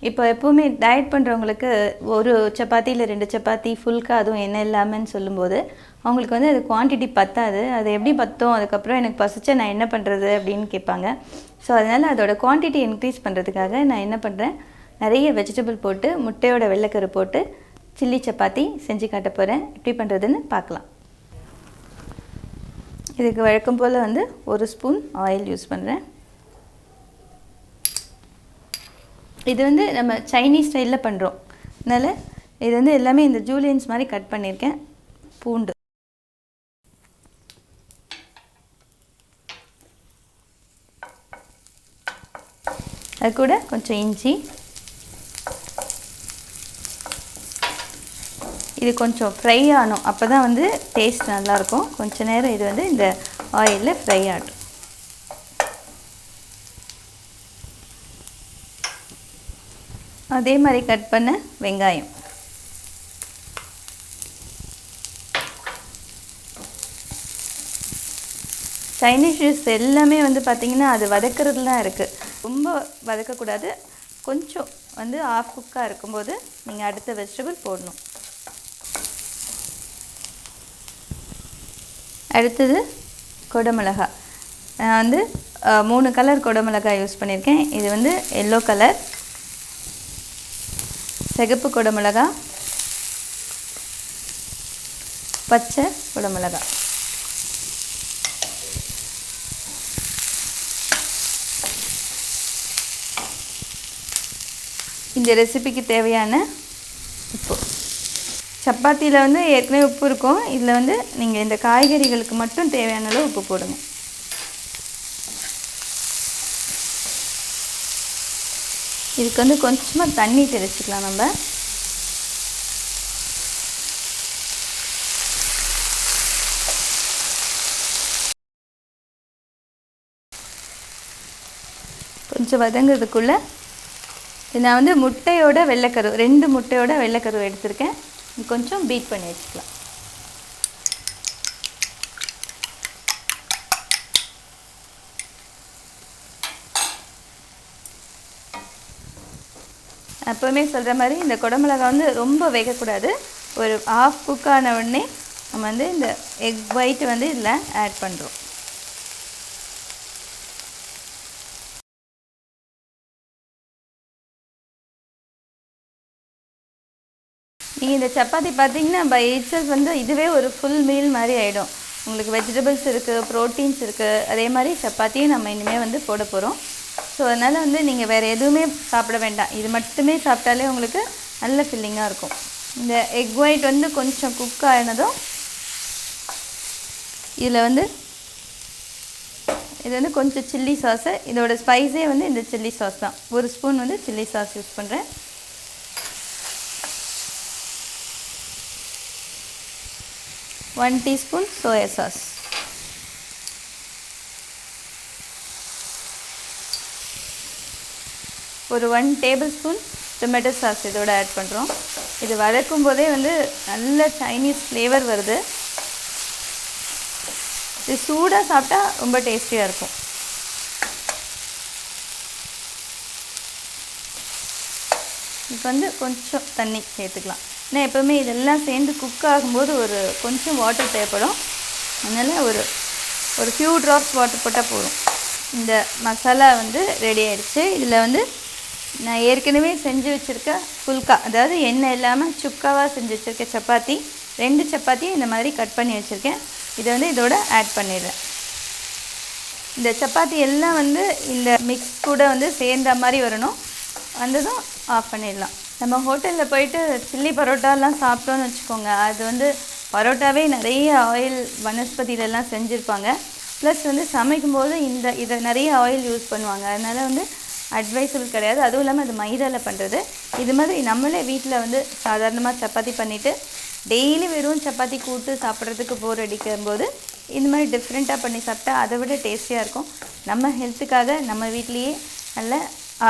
இப்போ எப்போவுமே டயட் பண்ணுறவங்களுக்கு ஒரு சப்பாத்தி இல்லை 2 சப்பாத்தி ஃபுல்கா அதுவும் எண்ணெய் இல்லாமன்னு சொல்லும்போது அவங்களுக்கு வந்து அது குவான்டிட்டி பத்தாது. அது எப்படி பத்தும், அதுக்கப்புறம் எனக்கு பசிச்சா நான் என்ன பண்ணுறது அப்படின்னு கேட்பாங்க. ஸோ அதனால் அதோட குவான்டிட்டி இன்க்ரீஸ் பண்ணுறதுக்காக நான் என்ன பண்ணுறேன், நிறைய வெஜிடபிள் போட்டு முட்டையோட வெள்ளைக்கரு போட்டு சில்லி சப்பாத்தி செஞ்சு காட்ட போகிறேன். எப்படி பண்ணுறதுன்னு பார்க்கலாம். இதுக்கு வழக்கம் போல் வந்து 1 ஸ்பூன் ஆயில் யூஸ் பண்ணுறேன். இது வந்து நம்ம சைனீஸ் ஸ்டைலில் பண்ணுறோம், அதனால் இது வந்து எல்லாமே இந்த ஜூலியன்ஸ் மாதிரி கட் பண்ணியிருக்கேன். பூண்டு, அது கூட கொஞ்சம் இஞ்சி, இது கொஞ்சம் ஃப்ரை ஆகணும், அப்போ தான் வந்து டேஸ்ட் நல்லாயிருக்கும். கொஞ்சம் நேரம் இது வந்து இந்த ஆயிலில் ஃப்ரை ஆகட்டும். அதே மாதிரி கட் பண்ண வெங்காயம், சைனீஸ் டிஷ் எல்லாமே வந்து பார்த்திங்கன்னா அது வதக்கிறது தான் இருக்குது. ரொம்ப வதக்கக்கூடாது, கொஞ்சம் வந்து ஆஃப் குக்காக இருக்கும்போது நீங்கள் அடுத்த வெஜிடபிள் போடணும். அடுத்தது கொடமிளகாய். நான் வந்து 3 கலர் கொடமிளகாய் யூஸ் பண்ணியிருக்கேன். இது வந்து எல்லோ கலர், சிகப்பு கொடமிளகாய், பச்சை கொடமிளகாய். இந்த ரெசிபிக்கு தேவையான உப்பு. சப்பாத்தியில் வந்து ஏற்கனவே உப்பு இருக்கும், இதில் வந்து நீங்கள் இந்த காய்கறிகளுக்கு மட்டும் தேவையான அளவு உப்பு போடுங்க. இதுக்கு வந்து கொஞ்சமாக தண்ணி தெளிச்சிக்கலாம் நம்ம. கொஞ்சம் வதங்கிறதுக்குள்ளே நான் வந்து முட்டையோட வெள்ளைக்கரு 2 முட்டையோட வெள்ளைக்கரு எடுத்திருக்கேன். கொஞ்சம் பீட் பண்ணி வச்சுக்கலாம். எப்போவுமே சொல்கிற மாதிரி இந்த குடமிளகாய் வந்து ரொம்ப வேகக்கூடாது. ஒரு ஆஃப் குக் ஆன உடனே நம்ம வந்து இந்த எக் ஒயிட் வந்து இதில் ஆட் பண்ணுறோம். நீங்கள் இந்த சப்பாத்தி பார்த்தீங்கன்னா பை இட்செல்ஃப் வந்து இதுவே ஒரு ஃபுல் மீல் மாதிரி ஆகிடும். உங்களுக்கு வெஜிடபிள்ஸ் இருக்குது, ப்ரோட்டீன்ஸ் இருக்குது, அதே மாதிரி சப்பாத்தியும் நம்ம இனிமேல் வந்து போட போகிறோம். ஸோ அதனால் வந்து நீங்கள் வேறு எதுவுமே சாப்பிட வேண்டாம், இது மட்டுமே சாப்பிட்டாலே உங்களுக்கு நல்ல ஃபில்லிங்காக இருக்கும். இந்த எக் ஒயிட் வந்து கொஞ்சம் குக் ஆகினதும் இதில் வந்து இது வந்து கொஞ்சம் சில்லி சாஸு, இதோட ஸ்பைஸே வந்து இந்த சில்லி சாஸ் தான். 1 ஸ்பூன் வந்து சில்லி சாஸ் யூஸ் பண்ணுறேன். ஒன் டீஸ்பூன் சோயா சாஸ், ஒரு 1 டேபிள் ஸ்பூன் டொமேட்டோ சாஸ் இதோட ஆட் பண்ணுறோம். இது வதக்கும் போதே வந்து நல்ல சைனீஸ் ஃப்ளேவர் வருது. இது சூடாக சாப்பிட்டா ரொம்ப டேஸ்டியாக இருக்கும். இப்போ வந்து கொஞ்சம் தண்ணி சேர்த்துக்கலாம். ஏன்னா எப்போவுமே இதெல்லாம் சேர்ந்து குக் ஆகும்போது ஒரு கொஞ்சம் வாட்டர் தேவைப்படும், அதனால் ஒரு ஃபியூ ட்ராப்ஸ் வாட்டர் போட்டால் போதும். இந்த மசாலா வந்து ரெடி ஆகிடுச்சு. இதில் வந்து நான் ஏற்கனவே செஞ்சு வச்சுருக்க ஃபுல்கா, அதாவது எண்ணெய் இல்லாமல் சுக்காவாக செஞ்சு வச்சுருக்க சப்பாத்தி, 2 சப்பாத்தியும் இந்த மாதிரி கட் பண்ணி வச்சுருக்கேன். இதை வந்து இதோட ஆட் பண்ணிடுறேன். இந்த சப்பாத்தி எல்லாம் வந்து இந்த மிக்ஸ் கூட வந்து சேர்ந்த மாதிரி வரணும். வந்ததும் ஆஃப் பண்ணிடலாம். நம்ம ஹோட்டலில் போயிட்டு சில்லி பரோட்டாலாம் சாப்பிட்டோன்னு வச்சுக்கோங்க, அது வந்து பரோட்டாவே நிறைய ஆயில் வனஸ்பதியிலலாம் செஞ்சுருப்பாங்க. ப்ளஸ் வந்து சமைக்கும்போது இதை நிறைய ஆயில் யூஸ் பண்ணுவாங்க, அதனால் வந்து அட்வைசபிள் கிடையாது. அதுவும் இல்லாமல் அது மைதாவில் பண்ணுறது. இது மாதிரி நம்மளே வீட்டில் வந்து சாதாரணமாக சப்பாத்தி பண்ணிவிட்டு டெய்லி வெறும் சப்பாத்தி கூட்டு சாப்பிட்றதுக்கு போர் அடிக்கும்போது இந்த மாதிரி டிஃப்ரெண்ட்டாக பண்ணி சாப்பிட்டா அதை விட டேஸ்டியாக இருக்கும். நம்ம ஹெல்த்துக்காக நம்ம வீட்லேயே நல்ல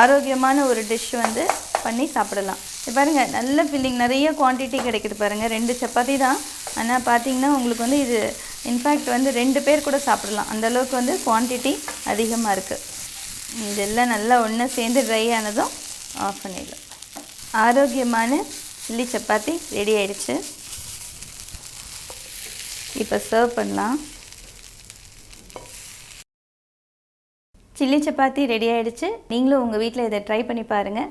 ஆரோக்கியமான ஒரு டிஷ் வந்து பண்ணி சாப்பிடலாம். இது பாருங்கள், நல்ல ஃபில்லிங், நிறைய குவான்டிட்டி கிடைக்குது பாருங்கள். 2 சப்பாத்தி தான், ஆனால் பார்த்தீங்கன்னா உங்களுக்கு வந்து இது இன்ஃபேக்ட் வந்து 2 பேர் கூட சாப்பிடலாம், அந்தளவுக்கு வந்து குவான்டிட்டி அதிகமாக இருக்குது. இதெல்லாம் நல்லா ஒன்று சேர்ந்து ட்ரை ஆனதும் ஆஃப் பண்ணிடலாம். ஆரோக்கியமான சில்லி சப்பாத்தி ரெடி ஆயிடுச்சு. இப்போ சர்வ் பண்ணலாம். சில்லி சப்பாத்தி ரெடி ஆயிடுச்சு. நீங்களும் உங்கள் வீட்டில் இதை ட்ரை பண்ணி பாருங்கள்.